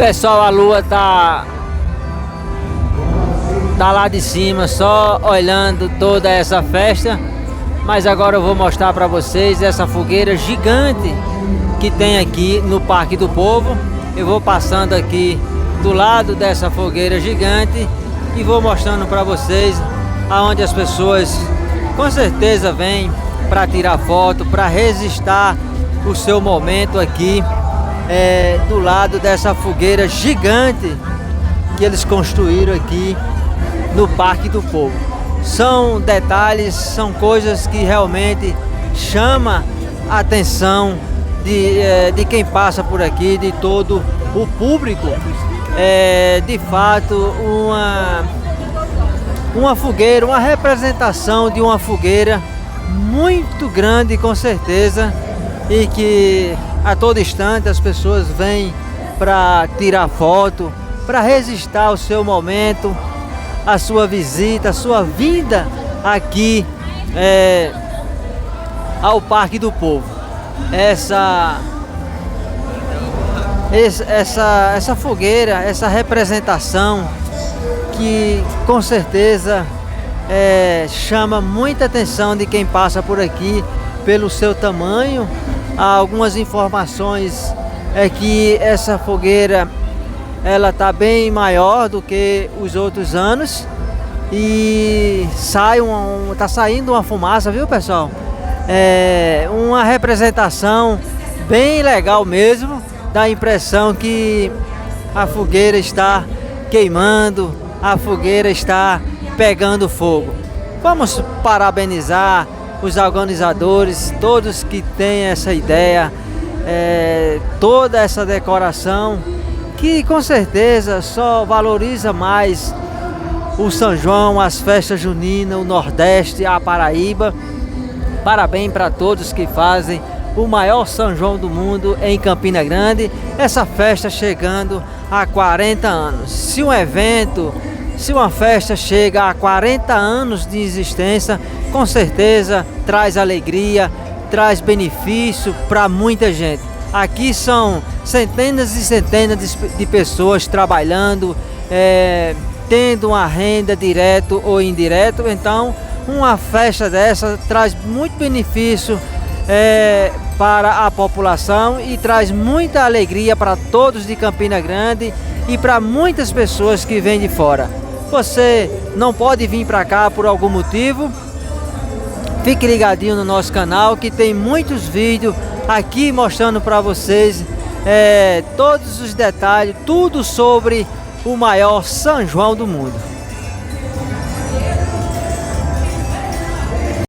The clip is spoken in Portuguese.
Pessoal, a lua tá lá de cima, só olhando toda essa festa. Mas agora eu vou mostrar para vocês essa fogueira gigante que tem aqui no Parque do Povo. Eu vou passando aqui do lado dessa fogueira gigante e vou mostrando para vocês aonde as pessoas com certeza vêm para tirar foto, para registrar o seu momento aqui do lado dessa fogueira gigante que eles construíram aqui no Parque do Povo. São detalhes, são coisas que realmente chamam a atenção de quem passa por aqui, de todo o público. De fato uma fogueira, uma representação de uma fogueira muito grande, com certeza, e que a todo instante as pessoas vêm para tirar foto, para registrar o seu momento, a sua visita, a sua vinda aqui ao Parque do Povo. Essa fogueira, essa representação que com certeza chama muita atenção de quem passa por aqui pelo seu tamanho. Há algumas informações que essa fogueira ela tá bem maior do que os outros anos e tá saindo uma fumaça, viu, pessoal? Uma representação bem legal mesmo, dá a impressão que a fogueira está queimando, a fogueira está pegando fogo. Vamos parabenizar os organizadores, todos que têm essa ideia, toda essa decoração, que com certeza só valoriza mais o São João, as festas juninas, o Nordeste, a Paraíba. Parabéns para todos que fazem o maior São João do mundo em Campina Grande. Essa festa chegando a 40 anos. Se uma festa chega a 40 anos de existência, com certeza traz alegria, traz benefício para muita gente. Aqui são centenas e centenas de pessoas trabalhando, tendo uma renda direto ou indireto. Então, uma festa dessa traz muito benefício para a população e traz muita alegria para todos de Campina Grande e para muitas pessoas que vêm de fora. Você não pode vir para cá por algum motivo? Fique ligadinho no nosso canal, que tem muitos vídeos aqui mostrando para vocês todos os detalhes, tudo sobre o maior São João do mundo.